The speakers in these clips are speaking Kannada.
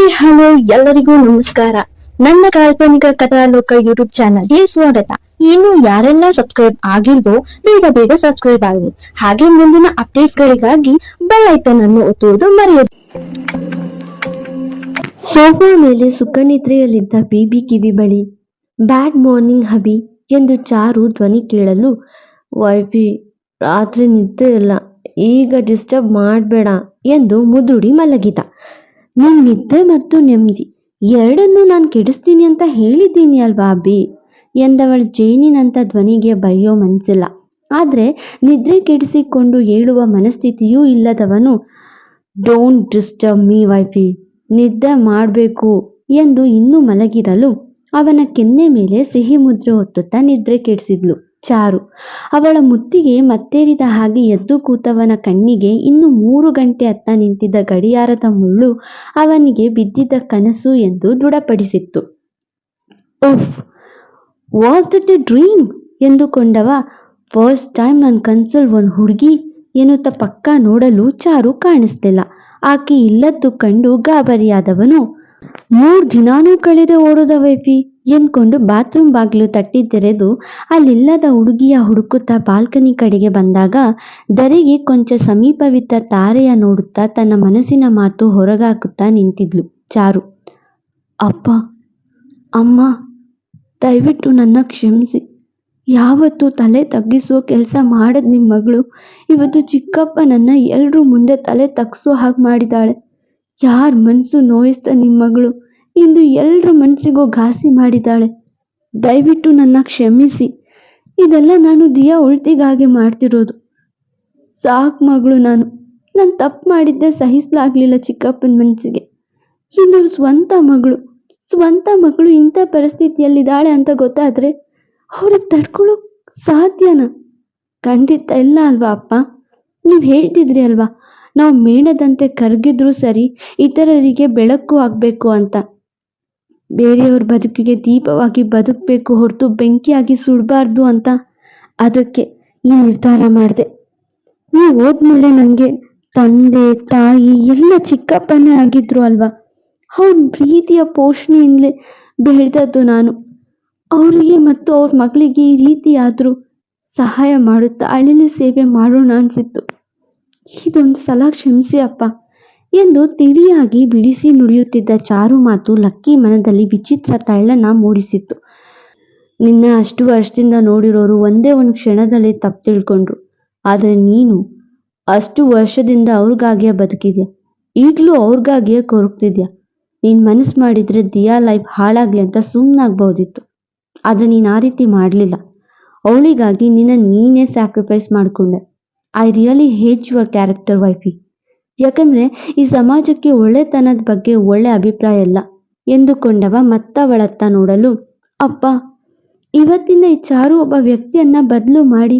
ಹಾಯ್ ಹಲೋ ಎಲ್ಲರಿಗೂ ನಮಸ್ಕಾರ. ನನ್ನ ಕಾಲ್ಪನಿಕ ಕಥಾಲೋಕ ಯೂಟ್ಯೂಬ್ ಚಾನಲ್ಗೆ ಸ್ವಾಗತ. ಇನ್ನು ಯಾರೆಲ್ಲ ಸಬ್ಸ್ಕ್ರೈಬ್ ಆಗಿಲ್ವೋ ಬೇಗ ಸಬ್ಸ್ಕ್ರೈಬ್ ಆಗಿ, ಹಾಗೆ ಮುಂದಿನ ಅಪ್ಡೇಟ್ಸ್ ಗಳಿಗಾಗಿ ಬೆಲ್ ಐಕಾನ್ ಅನ್ನು ಒತ್ತುವುದು ಮರೆಯದು. ಸೋಫಾ ಮೇಲೆ ಸುಖನಿದ್ರೆಯಲ್ಲಿದ್ದ ಬೇಬಿ ಕಿವಿ ಬಳಿ ಬ್ಯಾಡ್ ಮಾರ್ನಿಂಗ್ ಹಬಿ ಎಂದು ಚಾರು ಧ್ವನಿ ಕೇಳಲು, ವೈಫಿ ರಾತ್ರಿ ನಿದ್ದೆ ಇಲ್ಲ, ಈಗ ಡಿಸ್ಟರ್ಬ್ ಮಾಡಬೇಡ ಎಂದು ಮುದುಡಿ ಮಲಗಿದ. ನಿನ್ ನಿದ್ದೆ ಮತ್ತು ನೆಮ್ಮದಿ ಎರಡನ್ನೂ ನಾನು ಕೆಡಿಸ್ತೀನಿ ಅಂತ ಹೇಳಿದ್ದೀನಿ ಅಲ್ವಾ ಅಬ್ಬಿ ಎಂದವಳ ಜೇನಿನಂತ ಧ್ವನಿಗೆ ಬೈಯೋ ಮನಸ್ಸಿಲ್ಲ. ಆದ್ರೆ ನಿದ್ರೆ ಕೆಡಿಸಿಕೊಂಡು ಏಳುವ ಮನಸ್ಥಿತಿಯೂ ಇಲ್ಲದವನು, ಡೋಂಟ್ ಡಿಸ್ಟರ್ಬ್ ಮೀ ವೈಫಿ, ನಿದ್ದೆ ಮಾಡಬೇಕು ಎಂದು ಇನ್ನೂ ಮಲಗಿರಲು ಅವನ ಕೆನ್ನೆ ಮೇಲೆ ಸಿಹಿ ಮುದ್ರೆ ಒತ್ತುತ್ತಾ ನಿದ್ರೆ ಕೆಡಿಸಿದ್ಲು ಚಾರು. ಅವಳ ಮುತ್ತಿಗೆ ಮತ್ತೇರಿದ ಹಾಗೆ ಎದ್ದು ಕೂತವನ ಕಣ್ಣಿಗೆ ಇನ್ನು 3 ಗಂಟೆ ಅತ್ತ ನಿಂತಿದ್ದ ಗಡಿಯಾರದ ಮುಳ್ಳು ಅವನಿಗೆ ಬಿದ್ದಿದ್ದ ಕನಸು ಎಂದು ದೃಢಪಡಿಸಿತ್ತು. Oh, was that a dream ಎಂದುಕೊಂಡವ, ಫಸ್ಟ್ ಟೈಮ್ ನನ್ನ ಕನ್ಸಲ್ ಒಂದು ಹುಡುಗಿ ಎನ್ನುತ್ತ ಪಕ್ಕ ನೋಡಲು ಚಾರು ಕಾಣಿಸ್ತಿಲ್ಲ. ಆಕೆ ಇಲ್ಲದ್ದು ಕಂಡು ಗಾಬರಿಯಾದವನು, 3 ದಿನಾನೂ ಕಳೆದು ಓಡೋದ ವೈಫಿ ಎಂದ್ಕೊಂಡು ಬಾತ್ರೂಮ್ ಬಾಗಿಲು ತಟ್ಟಿ ತೆರೆದು ಅಲ್ಲಿಲ್ಲದ ಹುಡುಗಿಯ ಹುಡುಕುತ್ತಾ ಬಾಲ್ಕನಿ ಕಡೆಗೆ ಬಂದಾಗ, ಧರೆಗೆ ಕೊಂಚ ಸಮೀಪವಿದ್ದ ತಾರೆಯ ನೋಡುತ್ತಾ ತನ್ನ ಮನಸ್ಸಿನ ಮಾತು ಹೊರಗಾಕುತ್ತಾ ನಿಂತಿದ್ಲು ಚಾರು. ಅಪ್ಪ, ಅಮ್ಮ, ದಯವಿಟ್ಟು ನನ್ನ ಕ್ಷಮಿಸಿ. ಯಾವತ್ತೂ ತಲೆ ತಗ್ಗಿಸುವ ಕೆಲಸ ಮಾಡದ್ ನಿಮ್ಮ ಮಗಳು ಇವತ್ತು ಚಿಕ್ಕಪ್ಪ ನನ್ನ ಎಲ್ರೂ ಮುಂದೆ ತಲೆ ತಗ್ಸೋ ಹಾಗೆ ಮಾಡಿದಾಳೆ. ಯಾರ ಮನಸ್ಸು ನೋಯಿಸ್ದ ನಿಮ್ಮ ಮಗಳು ಇಂದು ಎಲ್ರ ಮನಸ್ಸಿಗೂ ಘಾಸಿ ಮಾಡಿದಾಳೆ. ದಯವಿಟ್ಟು ನನ್ನ ಕ್ಷಮಿಸಿ. ಇದೆಲ್ಲ ನಾನು ದಿಯಾ ಉಳ್ತಿಗಾಗಿ ಮಾಡ್ತಿರೋದು. ಸಾಕು ಮಗಳು, ನಾನು ತಪ್ಪು ಮಾಡಿದ್ದೆ ಸಹಿಸಲಾಗ್ಲಿಲ್ಲ ಚಿಕ್ಕಪ್ಪನ ಮನಸ್ಸಿಗೆ. ಇನ್ನು ಸ್ವಂತ ಮಗಳು ಇಂಥ ಪರಿಸ್ಥಿತಿಯಲ್ಲಿದ್ದಾಳೆ ಅಂತ ಗೊತ್ತಾದ್ರೆ ಅವ್ರಿಗೆ ತಡ್ಕೊಳ್ಳೋಕ್ ಸಾಧ್ಯನಾ? ಖಂಡಿತ ಇಲ್ಲ ಅಲ್ವಾ ಅಪ್ಪ? ನೀವು ಹೇಳ್ತಿದ್ರಿ ಅಲ್ವಾ, ನಾವು ಮೇಣದಂತೆ ಕರಗಿದ್ರೂ ಸರಿ, ಇತರರಿಗೆ ಬೆಳಕು ಆಗ್ಬೇಕು ಅಂತ. ಬೇರೆಯವ್ರ ಬದುಕಿಗೆ ದೀಪವಾಗಿ ಬದುಕಬೇಕು ಹೊರತು ಬೆಂಕಿಯಾಗಿ ಸುಡಬಾರ್ದು ಅಂತ. ಅದಕ್ಕೆ ಈ ನಿರ್ಧಾರ ಮಾಡಿದೆ. ನೀವು ಹೋದ್ಮೇಲೆ ನನಗೆ ತಂದೆ ತಾಯಿ ಎಲ್ಲ ಚಿಕ್ಕಪ್ಪನೇ ಆಗಿದ್ರು ಅಲ್ವಾ. ಅವ್ರ ಪ್ರೀತಿಯ ಪೋಷಣೆಯಿಂದಲೇ ಬೆಳೆದದ್ದು ನಾನು. ಅವರಿಗೆ ಮತ್ತು ಅವ್ರ ಮಗಳಿಗೆ ಈ ರೀತಿ ಆದರೂ ಸಹಾಯ ಮಾಡುತ್ತಾ ಅಳಿಲು ಸೇವೆ ಮಾಡೋಣ ಅನಿಸಿತ್ತು. ಇದೊಂದು ಸಲ ಕ್ಷಮಿಸಿ ಅಪ್ಪ ಎಂದು ತಿಳಿಯಾಗಿ ಬಿಡಿಸಿ ನುಡಿಯುತ್ತಿದ್ದ ಚಾರು ಮಾತು ಲಕ್ಕಿ ಮನದಲ್ಲಿ ವಿಚಿತ್ರ ತಳ್ಳನ ಮೂಡಿಸಿತ್ತು. ನಿನ್ನ ಅಷ್ಟು ವರ್ಷದಿಂದ ನೋಡಿರೋರು ಒಂದೇ ಒಂದು ಕ್ಷಣದಲ್ಲಿ ತಪ್ಪು ತಿಳ್ಕೊಂಡ್ರು. ಆದರೆ ನೀನು ಅಷ್ಟು ವರ್ಷದಿಂದ ಅವ್ರಿಗಾಗಿಯೇ ಬದುಕಿದ್ಯಾ, ಈಗಲೂ ಅವ್ರಿಗಾಗಿಯೇ ಕೊರಗ್ತಿದ್ಯಾ. ನೀನು ಮನಸ್ಸು ಮಾಡಿದರೆ ದಿಯಾ ಲೈಫ್ ಹಾಳಾಗ್ಲಿ ಅಂತ ಸುಮ್ಮನಾಗ್ಬೋದಿತ್ತು. ಆದರೆ ನೀನು ಆ ರೀತಿ ಮಾಡಲಿಲ್ಲ. ಅವಳಿಗಾಗಿ ನೀನೇ ಸ್ಯಾಕ್ರಿಫೈಸ್ ಮಾಡಿಕೊಂಡೆ. I really hate your character wifey. ಯಾಕಂದರೆ ಈ ಸಮಾಜಕ್ಕೆ ಒಳ್ಳೆತನದ ಬಗ್ಗೆ ಒಳ್ಳೆ ಅಭಿಪ್ರಾಯ ಇಲ್ಲ ಎಂದುಕೊಂಡವ ಮತ್ತವಳತ್ತ ನೋಡಲು, ಅಪ್ಪ, ಇವತ್ತಿಂದ ಈ ಚಾರು ಒಬ್ಬ ವ್ಯಕ್ತಿಯನ್ನ ಬದಲು ಮಾಡಿ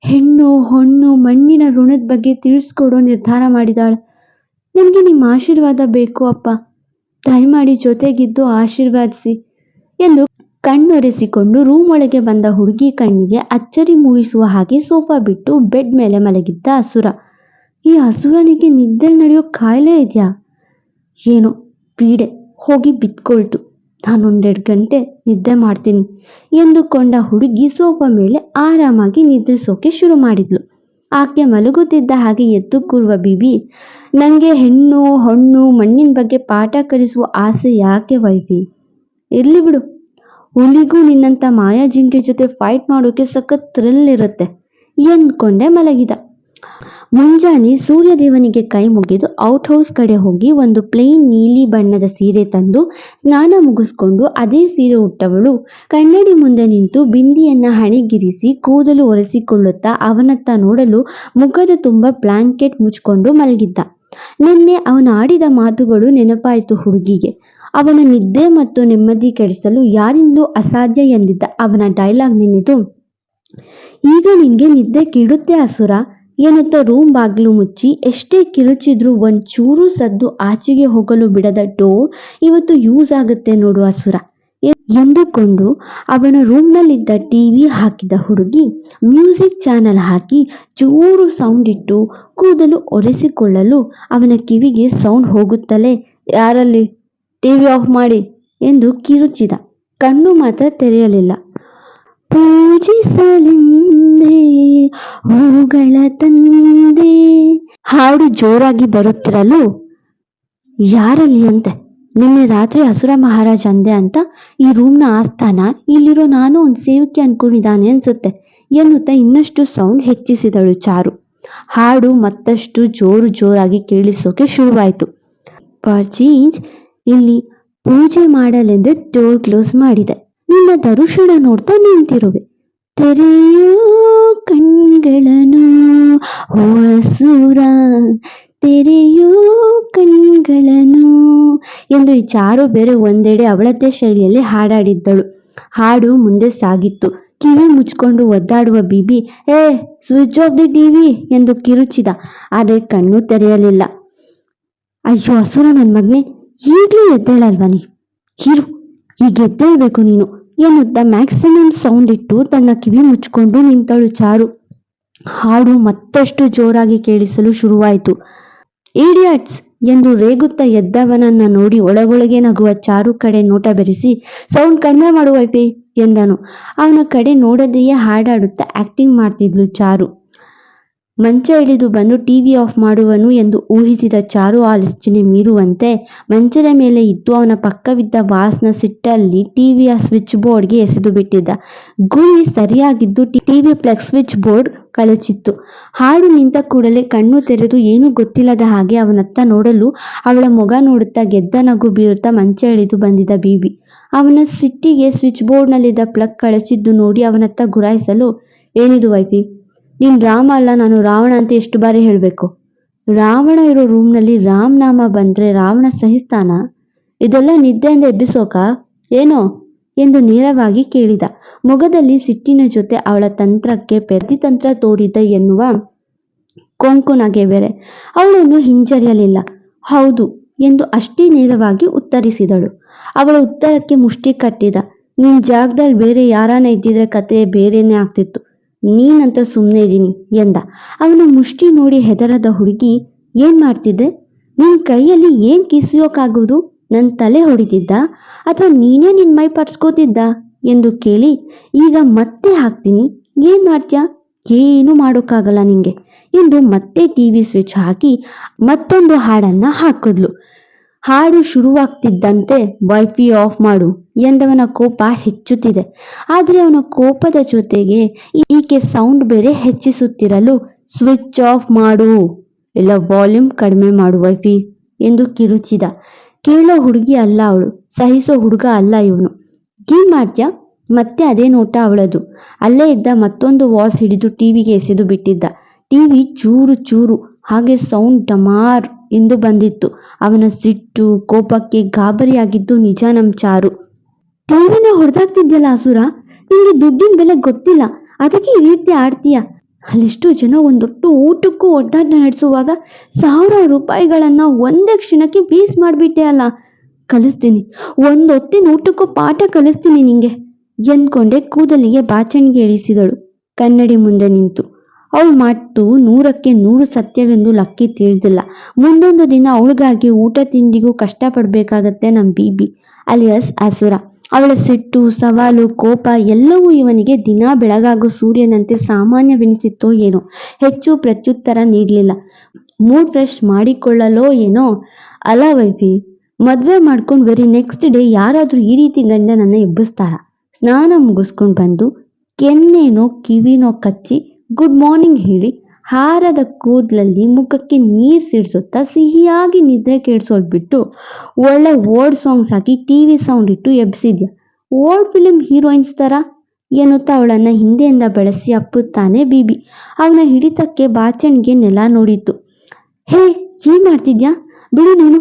ಹೆಣ್ಣು ಹೊಣ್ಣು ಮಣ್ಣಿನ ಋಣದ ಬಗ್ಗೆ ತಿಳಿಸ್ಕೊಡೋ ನಿರ್ಧಾರ ಮಾಡಿದಾಳೆ. ನನಗೆ ನಿಮ್ಮ ಆಶೀರ್ವಾದ ಬೇಕು ಅಪ್ಪ. ದಯಮಾಡಿ ಜೊತೆಗಿದ್ದು ಆಶೀರ್ವಾದಿಸಿ ಎಂದು ಕಣ್ಣೊರೆಸಿಕೊಂಡು ರೂಮ್ ಒಳಗೆ ಬಂದ ಹುಡುಗಿ ಕಣ್ಣಿಗೆ ಅಚ್ಚರಿ ಮೂಡಿಸುವ ಹಾಗೆ ಸೋಫಾ ಬಿಟ್ಟು ಬೆಡ್ ಮೇಲೆ ಮಲಗಿದ್ದ ಅಸುರ. ಈ ಹಸುರನಿಗೆ ನಿದ್ದೆ ನಡೆಯೋ ಕಾಯಿಲೆ ಇದೆಯಾ ಏನೋ, ಪೀಡೆ ಹೋಗಿ ಬಿತ್ಕೊಳ್ತು. ನಾನು 1-2 ಗಂಟೆ ನಿದ್ದೆ ಮಾಡ್ತೀನಿ ಎಂದುಕೊಂಡ ಹುಡುಗಿ ಸೋಫಾ ಮೇಲೆ ಆರಾಮಾಗಿ ನಿದ್ರಿಸೋಕೆ ಶುರು ಮಾಡಿದ್ಲು. ಆಕೆ ಮಲಗುತ್ತಿದ್ದ ಹಾಗೆ ಎದ್ದು ಕೂರುವ ಬಿಬಿ, ನನಗೆ ಹೆಣ್ಣು ಹೊಣ್ಣು ಮಣ್ಣಿನ ಬಗ್ಗೆ ಪಾಠ ಕಲಿಸುವ ಆಸೆ ಯಾಕೆ ವೈಫಿ? ಇರ್ಲಿ ಬಿಡು, ಹುಲಿಗೂ ನಿನ್ನಂಥ ಮಾಯಾ ಜಿಂಕೆ ಜೊತೆ ಫೈಟ್ ಮಾಡೋಕೆ ಸಖತ್ ಥ್ರಿಲ್ ಇರುತ್ತೆ ಎಂದ್ಕೊಂಡೆ ಮಲಗಿದ. ಮುಂಜಾನೆ ಸೂರ್ಯದೇವನಿಗೆ ಕೈ ಮುಗಿದು ಔಟ್ ಹೌಸ್ ಕಡೆ ಹೋಗಿ ಒಂದು ಪ್ಲೇನ್ ನೀಲಿ ಬಣ್ಣದ ಸೀರೆ ತಂದು ಸ್ನಾನ ಮುಗಿಸ್ಕೊಂಡು ಅದೇ ಸೀರೆ ಉಟ್ಟವಳು ಕನ್ನಡಿ ಮುಂದೆ ನಿಂತು ಬಿಂದಿಯನ್ನ ಹಣೆಗಿರಿಸಿ ಕೂದಲು ಒರೆಸಿಕೊಳ್ಳುತ್ತಾ ಅವನತ್ತ ನೋಡಲು ಮುಖದ ತುಂಬ ಬ್ಲಾಂಕೆಟ್ ಮುಚ್ಕೊಂಡು ಮಲಗಿದ್ದ. ನಿನ್ನೆ ಅವನ ಆಡಿದ ಮಾತುಗಳು ನೆನಪಾಯಿತು ಹುಡುಗಿಗೆ. ಅವನ ನಿದ್ದೆ ಮತ್ತು ನೆಮ್ಮದಿ ಕೆಡಿಸಲು ಯಾರಿಂದಲೂ ಅಸಾಧ್ಯ ಎಂದಿದ್ದ ಅವನ ಡೈಲಾಗ್ ನೆನೆದು, ಈಗ ನಿನ್ಗೆ ನಿದ್ದೆ ಕೆಡುತ್ತೆ ಅಸುರ ಎನ್ನುತ್ತಾ ರೂಮ್ ಬಾಗಿಲು ಮುಚ್ಚಿ ಎಷ್ಟೇ ಕಿರುಚಿದ್ರೂ ಒಂಚೂರು ಸದ್ದು ಆಚೆಗೆ ಹೋಗಲು ಬಿಡದ ಡೋರ್ ಇವತ್ತು ಯೂಸ್ ಆಗುತ್ತೆ ನೋಡು ಅಸುರ ಎಂದುಕೊಂಡು ಅವನ ರೂಮ್ನಲ್ಲಿದ್ದ ಟಿವಿ ಹಾಕಿದ ಹುಡುಗಿ ಮ್ಯೂಸಿಕ್ ಚಾನಲ್ ಹಾಕಿ ಚೂರು ಸೌಂಡ್ ಇಟ್ಟು ಕೂದಲು ಒರೆಸಿಕೊಳ್ಳಲು ಅವನ ಕಿವಿಗೆ ಸೌಂಡ್ ಹೋಗುತ್ತಲೇ, ಯಾರಲ್ಲಿ ಟಿವಿ ಆಫ್ ಮಾಡಿ ಎಂದು ಕಿರುಚಿದ. ಕಣ್ಣು ಮಾತ್ರ ತೆರೆಯಲಿಲ್ಲ. ಪೂಜಿಸಲೆಂದೇ ಹೂಗಳ ತಂದೆ ಹಾಡು ಜೋರಾಗಿ ಬರುತ್ತಿರಲು, ಯಾರಲ್ಲಿ ಅಂತೆ, ನಿನ್ನೆ ರಾತ್ರಿ ಅಸುರ ಮಹಾರಾಜ್ ಅಂದೆ ಅಂತ ಈ ರೂಮ್ನ ಆಸ್ಥಾನ, ಇಲ್ಲಿರೋ ನಾನು ಒಂದು ಸೇವಕಿ ಅನ್ಕೊಂಡಿದ್ದಾನೆ ಅನ್ಸುತ್ತೆ ಎನ್ನುತ್ತಾ ಇನ್ನಷ್ಟು ಸೌಂಡ್ ಹೆಚ್ಚಿಸಿದಳು ಚಾರು. ಹಾಡು ಮತ್ತಷ್ಟು ಜೋರಾಗಿ ಕೇಳಿಸೋಕೆ ಶುರುವಾಯಿತು. ಫಾರ್ ಚೇಂಜ್ ಇಲ್ಲಿ ಪೂಜೆ ಮಾಡಲೆಂದು ಡೋರ್ ಕ್ಲೋಸ್ ಮಾಡಿದೆ. ನಿನ್ನ ದರ್ಶನ ನೋಡ್ತಾ ನಿಂತಿರುವೆ. ತೆರೆಯೋ ಕಣ್ಗಳನ್ನು ಓ ಅಸುರ, ತೆರೆಯೋ ಕಣ್ಗಳನ್ನು ಎಂದು ಈ ಚಾರು ಬೇರೆ ಒಂದೆಡೆ ಅವಳದ್ದೇ ಶೈಲಿಯಲ್ಲಿ ಹಾಡಾಡಿದ್ದಳು. ಹಾಡು ಮುಂದೆ ಸಾಗಿತ್ತು. ಕಿವಿ ಮುಚ್ಕೊಂಡು ಒದ್ದಾಡುವ BB switch off the TV ಎಂದು ಕಿರುಚಿದ. ಆದರೆ ಕಣ್ಣು ತೆರೆಯಲಿಲ್ಲ. ಅಯ್ಯೋ ಅಸುರ ನನ್ನ ಮಗನೇ, ಈಗಲೂ ಎದ್ದೇಳಲ್ವಾ ನೀ? ಇರು, ಈಗ ಎದ್ದೇಳ್ಬೇಕು ನೀನು ಎನ್ನುತ್ತಾ ಮ್ಯಾಕ್ಸಿಮಮ್ ಸೌಂಡ್ ಇಟ್ಟು ತನ್ನ ಕಿವಿ ಮುಚ್ಕೊಂಡು ನಿಂತಳು ಚಾರು. ಹಾಡು ಮತ್ತಷ್ಟು ಜೋರಾಗಿ ಕೇಳಿಸಲು ಶುರುವಾಯಿತು. ಇಡಿಯಟ್ಸ್ ಎಂದು ರೇಗುತ್ತಾ ಎದ್ದವನನ್ನ ನೋಡಿ ಒಳಗೊಳಗೆ ನಗುವ ಚಾರು ಕಡೆ ನೋಟ ಬೆರೆಸಿ, ಸೌಂಡ್ ಕಡಿಮೆ ಮಾಡು ವೈಫೈ ಎಂದನು. ಅವನ ಕಡೆ ನೋಡದೆಯೇ ಹಾಡಾಡುತ್ತಾ ಆಕ್ಟಿಂಗ್ ಮಾಡ್ತಿದ್ಲು ಚಾರು. ಮಂಚ ಇಳಿದು ಬಂದು ಟಿವಿ ಆಫ್ ಮಾಡುವನು ಎಂದು ಊಹಿಸಿದ ಚಾರು ಆಲೋಚನೆ ಮೀರುವಂತೆ ಮಂಚದ ಮೇಲೆ ಇದ್ದು ಅವನ ಪಕ್ಕವಿದ್ದ ವಾಸ್ನ ಸಿಟ್ಟಲ್ಲಿ ಟಿವಿಯ ಸ್ವಿಚ್ ಬೋರ್ಡ್ಗೆ ಎಸೆದು ಬಿಟ್ಟಿದ್ದ. ಗುರಿ ಸರಿಯಾಗಿದ್ದು ಟಿವಿ ಪ್ಲಗ್ ಸ್ವಿಚ್ ಬೋರ್ಡ್ ಕಳಚಿತ್ತು. ಹಾಡು ನಿಂತ ಕೂಡಲೇ ಕಣ್ಣು ತೆರೆದು ಏನೂ ಗೊತ್ತಿಲ್ಲದ ಹಾಗೆ ಅವನತ್ತ ನೋಡಲು ಅವಳ ಮೊಗ ನೋಡುತ್ತಾ ಗೆದ್ದ ನಗು ಬೀರುತ್ತಾ ಮಂಚ ಇಳಿದು ಬಂದಿದ್ದ ಬಿಬಿ. ಅವನ ಸಿಟ್ಟಿಗೆ ಸ್ವಿಚ್ ಬೋರ್ಡ್ನಲ್ಲಿದ್ದ ಪ್ಲಗ್ ಕಳಚಿದ್ದು ನೋಡಿ ಅವನತ್ತ ಗುರಾಯಿಸಲು, ಏನಿದು ವೈಫಿ, ನೀನ್ ರಾಮ ಅಲ್ಲ ನಾನು ರಾವಣ ಅಂತ ಎಷ್ಟು ಬಾರಿ ಹೇಳಬೇಕು? ರಾವಣ ಇರೋ ರೂಮ್ನಲ್ಲಿ ರಾಮ್ ನಾಮ ಬಂದ್ರೆ ರಾವಣ ಸಹಿಸ್ತಾನ? ಇದೆಲ್ಲ ನಿದ್ದೆಯಿಂದ ಎಬ್ಬಿಸೋಕ ಏನೋ ಎಂದು ನೇರವಾಗಿ ಕೇಳಿದ. ಮೊಗದಲ್ಲಿ ಸಿಟ್ಟಿನ ಜೊತೆ ಅವಳ ತಂತ್ರಕ್ಕೆ ಪ್ರತಿತಂತ್ರ ತೋರಿದ ಎನ್ನುವ ಕೊಂಕು ನಗೆ ಬೇರೆ. ಅವಳನ್ನು ಹಿಂಜರಿಯಲಿಲ್ಲ. ಹೌದು ಎಂದು ಅಷ್ಟೇ ನೇರವಾಗಿ ಉತ್ತರಿಸಿದಳು. ಅವಳ ಉತ್ತರಕ್ಕೆ ಮುಷ್ಟಿ ಕಟ್ಟಿದ. ನಿನ್ ಜಾಗದಲ್ಲಿ ಬೇರೆ ಯಾರಾನ ಇದ್ದಿದ್ರೆ ಕತೆ ಬೇರೆನೇ ಆಗ್ತಿತ್ತು. ನೀನಂತ ಸುಮ್ಮನೆ ಇದ್ದೀನಿ ಎಂದ. ಅವನ ಮುಷ್ಟಿ ನೋಡಿ ಹೆದರದ ಹುಡುಗಿ, ಏನ್ ಮಾಡ್ತಿದ್ದೆ? ನಿನ್ ಕೈಯಲ್ಲಿ ಏನ್ ಕಿಸಿಯೋಕಾಗುವುದು? ನನ್ನ ತಲೆ ಹೊಡಿತಿದ್ದ ಅಥವಾ ನೀನೇ ನಿನ್ ಮೈ ಪಡ್ಸ್ಕೋತಿದ್ದ ಎಂದು ಕೇಳಿ, ಈಗ ಮತ್ತೆ ಹಾಕ್ತೀನಿ, ಏನ್ ಮಾಡ್ತೀಯಾ? ಏನು ಮಾಡೋಕ್ಕಾಗಲ್ಲ ನಿಂಗೆ ಎಂದು ಮತ್ತೆ ಟಿವಿ ಸ್ವಿಚ್ ಹಾಕಿ ಮತ್ತೊಂದು ಹಾಡನ್ನ ಹಾಕಿದ್ಲು. ಹಾಡು ಶುರುವಾಗ್ತಿದ್ದಂತೆ ವೈಫೈ ಆಫ್ ಮಾಡು ಎಂದವನ ಕೋಪ ಹೆಚ್ಚುತ್ತಿದೆ. ಆದರೆ ಅವನ ಕೋಪದ ಜೊತೆಗೆ ಈಕೆ ಸೌಂಡ್ ಬೇರೆ ಹೆಚ್ಚಿಸುತ್ತಿರಲು, ಸ್ವಿಚ್ ಆಫ್ ಮಾಡು ಇಲ್ಲ ವಾಲ್ಯೂಮ್ ಕಡಿಮೆ ಮಾಡು ವೈಫೈ ಎಂದು ಕಿರುಚಿದ. ಕೇಳೋ ಹುಡುಗಿ ಅಲ್ಲ ಅವಳು, ಸಹಿಸೋ ಹುಡುಗ ಅಲ್ಲ ಇವನು. ಏನ್ ಮಾಡ್ತ್ಯಾ? ಮತ್ತೆ ಅದೇ ನೋಟ ಅವಳದು. ಅಲ್ಲೇ ಇದ್ದ ಮತ್ತೊಂದು ವಾಸ್ ಹಿಡಿದು ಟಿವಿಗೆ ಎಸೆದು ಬಿಟ್ಟಿದ್ದ. ಟಿವಿ ಚೂರು ಚೂರು ಹಾಗೆ ಸೌಂಡ್ ಡಮಾರ್ ಎಂದು ಬಂದಿತ್ತು. ಅವನ ಸಿಟ್ಟು ಕೋಪಕ್ಕೆ ಗಾಬರಿಯಾಗಿದ್ದು ನಿಜ ನಮ್ ಚಾರು. ಟಿವಿನ ಹೊಡೆದಾಕ್ತಿದ್ಯಲ್ಲ ಅಸುರ, ನಿಂಗೆ ದುಡ್ಡಿನ ಬೆಲೆ ಗೊತ್ತಿಲ್ಲ, ಅದಕ್ಕೆ ಈ ರೀತಿ ಆಡ್ತೀಯ. ಅಲ್ಲಿಷ್ಟು ಜನ ಒಂದೊಟ್ಟು ಊಟಕ್ಕೂ ಒಡ್ಡಾಟ ನಡೆಸುವಾಗ 1000 ರೂಪಾಯಿಗಳನ್ನ ಒಂದೇ ಕ್ಷಣಕ್ಕೆ ವೇಸ್ಟ್ ಮಾಡಿಬಿಟ್ಟೆ ಅಲ್ಲ. ಕಲಿಸ್ತೀನಿ, ಒಂದೊತ್ತಿನ ಊಟಕ್ಕೂ ಪಾಠ ಕಲಿಸ್ತೀನಿ ನಿಂಗೆ ಎಂದ್ಕೊಂಡೆ ಕೂದಲಿಗೆ ಬಾಚಣಿಗೆ ಇಳಿಸಿದಳು ಕನ್ನಡಿ ಮುಂದೆ ನಿಂತು. ಅವಳು ಮಾತು 100ಕ್ಕೆ 100 ಸತ್ಯವೆಂದು ಲಕ್ಕಿ ತಿಳಿದಿಲ್ಲ. ಮುಂದೊಂದು ದಿನ ಅವಳಿಗಾಗಿ ಊಟ ತಿಂಡಿಗೂ ಕಷ್ಟಪಡಬೇಕಾಗತ್ತೆ ನಮ್ಮ ಬಿಬಿ ಅಲಿಯಾಸ್ ಅಸುರ. ಅವಳ ಸಿಟ್ಟು, ಸವಾಲು, ಕೋಪ ಎಲ್ಲವೂ ಇವನಿಗೆ ದಿನ ಬೆಳಗಾಗೋ ಸೂರ್ಯನಂತೆ ಸಾಮಾನ್ಯವೆನಿಸಿತ್ತೋ ಏನೋ. ಹೆಚ್ಚು ಪ್ರತ್ಯುತ್ತರ ನೀಡಲಿಲ್ಲ. ಮೂಡ್ ಫ್ರೆಶ್ ಮಾಡಿಕೊಳ್ಳಲೋ ಏನೋ. ಅಲ್ಲ ವೈಫಿ, ಮದುವೆ ಮಾಡ್ಕೊಂಡು ವೆರಿ ನೆಕ್ಸ್ಟ್ ಡೇ ಯಾರಾದರೂ ಈ ರೀತಿ ಗಂಡನನ್ನ ಎಬ್ಬಿಸ್ತಾರ? ಸ್ನಾನ ಮುಗಿಸ್ಕೊಂಡು ಬಂದು ಕೆನ್ನೇನೋ ಕಿವಿನೋ ಕಚ್ಚಿ ಗುಡ್ ಮಾರ್ನಿಂಗ್ ಹೇಳಿ ಹಾರದ ಕೂದಲಲ್ಲಿ ಮುಖಕ್ಕೆ ನೀರು ಸಿಡಿಸುತ್ತಾ ಸಿಹಿಯಾಗಿ ನಿದ್ರೆ ಕೆಡಿಸೋದು ಬಿಟ್ಟು ಒಳ್ಳೆ ಓಲ್ಡ್ ಸಾಂಗ್ಸ್ ಹಾಕಿ ಟಿವಿ ಸೌಂಡ್ ಇಟ್ಟು ಎಬ್ಸಿದ್ಯಾ ಓಲ್ಡ್ ಫಿಲಿಂ ಹೀರೋಯಿನ್ಸ್ ಥರ ಎನ್ನುತ್ತಾ ಅವಳನ್ನ ಹಿಂದೆಯಿಂದ ಬೆಳೆಸಿ ಅಪ್ಪುತ್ತಾನೆ ಬಿಬಿ. ಅವನ ಹಿಡಿತಕ್ಕೆ ಬಾಚಣಿಗೆ ನೆಲ ನೋಡಿತ್ತು. ಹೇ, ಏನ್ ಮಾಡ್ತಿದ್ಯಾ? ಬಿಡು ನೀನು.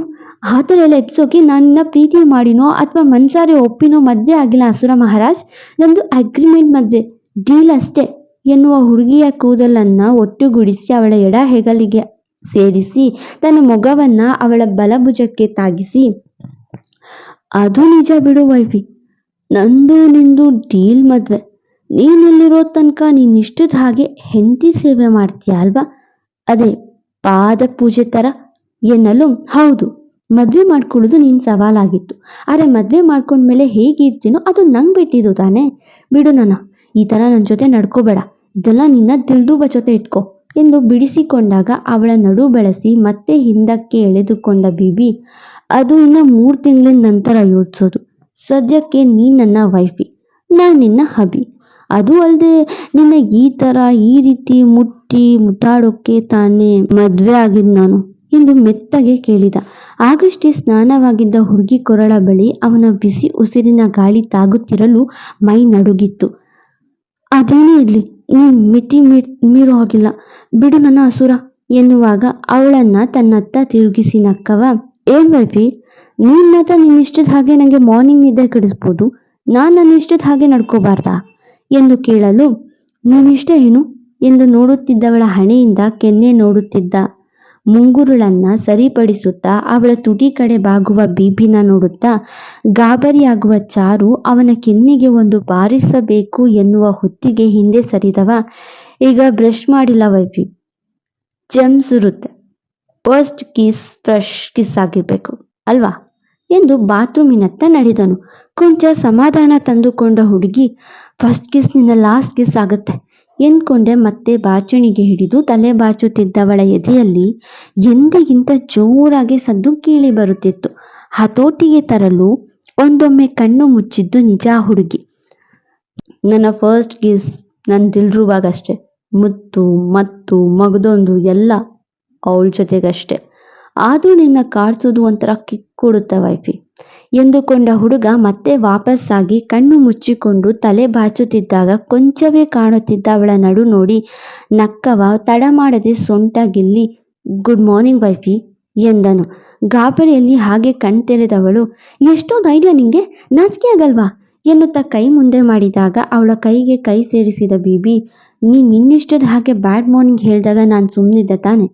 ಆ ಥರ ಎಲ್ಲ ಎಬ್ಸೋಕೆ ನನ್ನ ಪ್ರೀತಿ ಮಾಡಿನೋ ಅಥವಾ ಮನ್ಸಾರೆ ಒಪ್ಪಿನೋ ಮದ್ವೆ ಆಗಿಲ್ಲ ಅಸುರ ಮಹಾರಾಜ್. ನಂದು ಅಗ್ರಿಮೆಂಟ್ ಮದ್ವೆ, ಡೀಲ್ ಅಷ್ಟೇ ಎನ್ನುವ ಹುಡುಗಿಯ ಕೂದಲನ್ನ ಒಟ್ಟುಗೂಡಿಸಿ ಅವಳ ಎಡ ಹೆಗಲಿಗೆ ಸೇರಿಸಿ ತನ್ನ ಮೊಗವನ್ನ ಅವಳ ಬಲಭುಜಕ್ಕೆ ತಾಗಿಸಿ, ಅದು ನಿಜ ಬಿಡು ವೈಫಿ, ನಂದು ನಿಂದು ಡೀಲ್ ಮದ್ವೆ. ನೀನೆಲ್ಲಿರೋ ತನಕ ನೀನಿಷ್ಟದ ಹಾಗೆ ಹೆಂಡತಿ ಸೇವೆ ಮಾಡ್ತೀಯ ಅಲ್ವಾ? ಅದೇ ಪಾದ ಪೂಜೆ ತರ ಎನ್ನಲು, ಹೌದು, ಮದುವೆ ಮಾಡ್ಕೊಳ್ಳೋದು ನಿನ್ನ ಸವಾಲಾಗಿತ್ತು. ಆದರೆ ಮದುವೆ ಮಾಡ್ಕೊಂಡ್ಮೇಲೆ ಹೇಗಿರ್ತೀನೋ ಅದು ನಂಗೆ ಬಿಟ್ಟಿದ್ದು ತಾನೇ. ಬಿಡು ನನ್ನ, ಈ ಥರ ನನ್ನ ಜೊತೆ ನಡ್ಕೋಬೇಡ, ಇದೆಲ್ಲ ನಿನ್ನ ದಿಲ್ರುಬ ಜೊತೆ ಇಟ್ಕೋ ಎಂದು ಬಿಡಿಸಿಕೊಂಡಾಗ ಅವಳ ನಡು ಬೆಳೆಸಿ ಮತ್ತೆ ಹಿಂದಕ್ಕೆ ಎಳೆದುಕೊಂಡ ಬೀಬಿ, ಅದು ಇನ್ನು 3 ತಿಂಗಳಿನ ನಂತರ ಯೋಚಿಸೋದು. ಸದ್ಯಕ್ಕೆ ನೀನು ನನ್ನ ವೈಫಿ, ನಾನು ನಿನ್ನ ಹಬಿ. ಅದು ಅಲ್ಲದೆ ನಿನ್ನ ಈ ರೀತಿ ಮುದ್ದಾಡೋಕ್ಕೆ ತಾನೇ ಮದುವೆ ಆಗಿದ್ದು ನಾನು ಎಂದು ಮೆತ್ತಗೆ ಕೇಳಿದ. ಆಗಷ್ಟೇ ಸ್ನಾನವಾಗಿದ್ದ ಹುಡುಗಿ ಕೊರಳ ಬಳಿ ಅವನ ಬಿಸಿ ಉಸಿರಿನ ಗಾಳಿ ತಾಗುತ್ತಿರಲು ಮೈ ನಡುಗಿತ್ತು. ಅದೇನೇ ಇರಲಿ, ನೀನು ಮಿತಿ ಮೀರೋ ಹೋಗಿಲ್ಲ, ಬಿಡು ನನ್ನ ಅಸುರ ಎನ್ನುವಾಗ ಅವಳನ್ನ ತನ್ನತ್ತ ತಿರುಗಿಸಿ ನಕ್ಕವ, ಏನ್ ವೈಫಿ, ನೀನ್ ಮಾತ್ರ ನಿನ್ನಿಷ್ಟದ ಹಾಗೆ ನನಗೆ ಮಾರ್ನಿಂಗ್ ನಿದ್ದೆ ಕೆಡಿಸ್ಬೋದು, ನಾನು ನನ್ನ ಇಷ್ಟದ ಹಾಗೆ ನಡ್ಕೋಬಾರ್ದಾ ಎಂದು ಕೇಳಲು, ನೀನಿಷ್ಟ ಏನು ಎಂದು ನೋಡುತ್ತಿದ್ದವಳ ಹಣೆಯಿಂದ ಕೆನ್ನೆ ನೋಡುತ್ತಿದ್ದ ಮುಂಗುರುಳನ್ನ ಸರಿಪಡಿಸುತ್ತಾ ಅವಳ ತುಟಿ ಕಡೆ ಬಾಗುವ ಬೀಬಿನ ನೋಡುತ್ತಾ ಗಾಬರಿಯಾಗುವ ಚಾರು ಅವನ ಕೆನ್ನೆಗೆ ಒಂದು ಬಾರಿಸಬೇಕು ಎನ್ನುವ ಹೊತ್ತಿಗೆ ಹಿಂದೆ ಸರಿದವ, ಈಗ ಬ್ರಷ್ ಮಾಡಿಲ್ಲ ವೈಫಿ, ಜೆಮ್ಸ್ ಇರುತ್ತೆ, ಫಸ್ಟ್ ಕಿಸ್ ಫ್ರೆಶ್ ಕಿಸ್ ಆಗಿರ್ಬೇಕು ಅಲ್ವಾ ಎಂದು ಬಾತ್ರೂಮಿನತ್ತ ನಡೆದನು. ಕೊಂಚ ಸಮಾಧಾನ ತಂದುಕೊಂಡ ಹುಡುಗಿ, ಫಸ್ಟ್ ಕಿಸ್ ನಿನ್ನ ಲಾಸ್ಟ್ ಕಿಸ್ ಆಗುತ್ತೆ ಎಂದ್ಕೊಂಡೆ ಮತ್ತೆ ಬಾಚಣಿಗೆ ಹಿಡಿದು ತಲೆ ಬಾಚುತ್ತಿದ್ದವಳ ಎದೆಯಲ್ಲಿ ಎಂದಿಗಿಂತ ಜೋರಾಗಿ ಸದ್ದು ಕೇಳಿ ಬರುತ್ತಿತ್ತು. ಹತೋಟಿಗೆ ತರಲು ಒಂದೊಮ್ಮೆ ಕಣ್ಣು ಮುಚ್ಚಿದ್ದು ನಿಜ ಹುಡುಗಿ. ನನ್ನ ಫಸ್ಟ್ ಕಿಸ್ ನನ್ನ ದಿಲ್ರುಬಾಗಷ್ಟೆ, ಮುತ್ತು ಮತ್ತು ಮಗದೊಂದು ಎಲ್ಲ ಅವಳ ಜೊತೆಗಷ್ಟೆ, ಆದರೂ ನಿನ್ನ ಕಾಡ್ಸೋದು ಒಂಥರ ಕಿಕ್ ಕೊಡುತ್ತೆ ವೈಫಿ ಎಂದುಕೊಂಡ ಹುಡುಗ ಮತ್ತೆ ವಾಪಸ್ಸಾಗಿ ಕಣ್ಣು ಮುಚ್ಚಿಕೊಂಡು ತಲೆ ಬಾಚುತ್ತಿದ್ದಾಗ ಕೊಂಚವೇ ಕಾಣುತ್ತಿದ್ದ ಅವಳ ನಡು ನೋಡಿ ನಕ್ಕವ ತಡ ಮಾಡದೆ ಸೊಂಟ ಗಿಲ್ಲಿ, ಗುಡ್ ಮಾರ್ನಿಂಗ್ ವೈಫಿ ಎಂದನು. ಗಾಬರಿಯಲ್ಲಿ ಹಾಗೆ ಕಣ್ತೆರೆದವಳು, ಎಷ್ಟೊಂದು ಐಡಿಯಾ ನಿಂಗೆ, ನಾಚಿಕೆ ಆಗಲ್ವಾ ಎನ್ನುತ್ತಾ ಕೈ ಮುಂದೆ ಮಾಡಿದಾಗ ಅವಳ ಕೈಗೆ ಕೈ ಸೇರಿಸಿದ ಬೀಬಿ, ನಿನ್ನಿಷ್ಟದ ಹಾಗೆ ಬ್ಯಾಡ್ ಮಾರ್ನಿಂಗ್ ಹೇಳಿದಾಗ ನಾನು ಸುಮ್ಮನಿದ್ದೆ ತಾನೆ,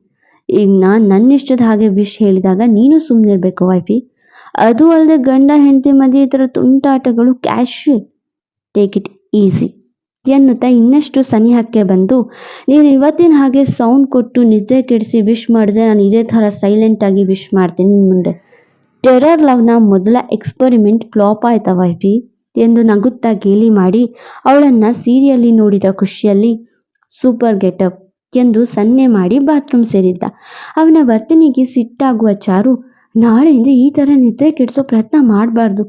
ಈಗ ನಾನು ನನ್ನಿಷ್ಟದ ಹಾಗೆ ವಿಶ್ ಹೇಳಿದಾಗ ನೀನು ಸುಮ್ಮನಿರ್ಬೇಕು ವೈಫಿ. ಅದು ಅಲ್ಲದೆ ಗಂಡ ಹೆಂಡತಿ ಮಧ್ಯೆ ಈ ಥರ ತುಂಟಾಟಗಳು ಕ್ಯಾಶುಯಲ್, ಟೇಕ್ ಇಟ್ ಈಸಿ ಎನ್ನುತ್ತಾ ಇನ್ನಷ್ಟು ಸನಿಹಕ್ಕೆ ಬಂದು, ನೀನು ಇವತ್ತಿನ ಹಾಗೆ ಸೌಂಡ್ ಕೊಟ್ಟು ನಿದ್ದೆ ಕೆಡಿಸಿ ವಿಶ್ ಮಾಡಿದ್ರೆ ನಾನು ಇದೇ ಥರ ಸೈಲೆಂಟಾಗಿ ವಿಶ್ ಮಾಡ್ತೀನಿ ನಿನ್ನ ಮುಂದೆ. ಟೆರರ್ ಲವ್ನ ಮೊದಲ ಎಕ್ಸ್ಪರಿಮೆಂಟ್ ಫ್ಲಾಪ್ ಆಯ್ತಾ ವೈಫಿ ಎಂದು ನಗುತ್ತಾ ಗೇಲಿ ಮಾಡಿ ಅವಳನ್ನ ಸೀರಿಯಲ್ಲಿ ನೋಡಿದ ಖುಷಿಯಲ್ಲಿ, ಸೂಪರ್ ಗೆಟಪ್ ಎಂದು ಸನ್ನೆ ಮಾಡಿ ಬಾತ್ರೂಮ್ ಸೇರಿದ್ದ. ಅವನ ವರ್ತನೆಗೆ ಸಿಟ್ಟಾಗುವ ಚಾರು, ನಾಳೆಯಿಂದ ಈ ಥರ ನಿದ್ರೆ ಕೆಡಿಸೋ ಪ್ರಯತ್ನ ಮಾಡಬಾರ್ದು,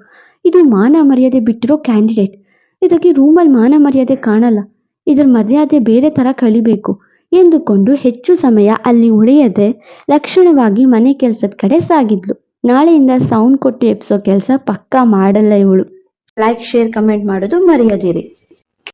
ಇದು ಮಾನ ಮರ್ಯಾದೆ ಬಿಟ್ಟಿರೋ ಕ್ಯಾಂಡಿಡೇಟ್, ಇದಕ್ಕೆ ರೂಮಲ್ಲಿ ಮಾನ ಮರ್ಯಾದೆ ಕಾಣಲ್ಲ, ಇದರ ಮರ್ಯಾದೆ ಬೇರೆ ಥರ ಕಳಿಬೇಕು ಎಂದುಕೊಂಡು ಹೆಚ್ಚು ಸಮಯ ಅಲ್ಲಿ ಉಳಿಯದೆ ಲಕ್ಷಣವಾಗಿ ಮನೆ ಕೆಲಸದ ಕಡೆ ಸಾಗಿದ್ಲು. ನಾಳೆಯಿಂದ ಸೌಂಡ್ ಕೊಟ್ಟು ಎಪ್ಸೋ ಕೆಲಸ ಪಕ್ಕಾ ಮಾಡಲ್ಲ ಇವಳು. ಲೈಕ್, ಶೇರ್, ಕಮೆಂಟ್ ಮಾಡೋದು ಮರೆಯದಿರಿ.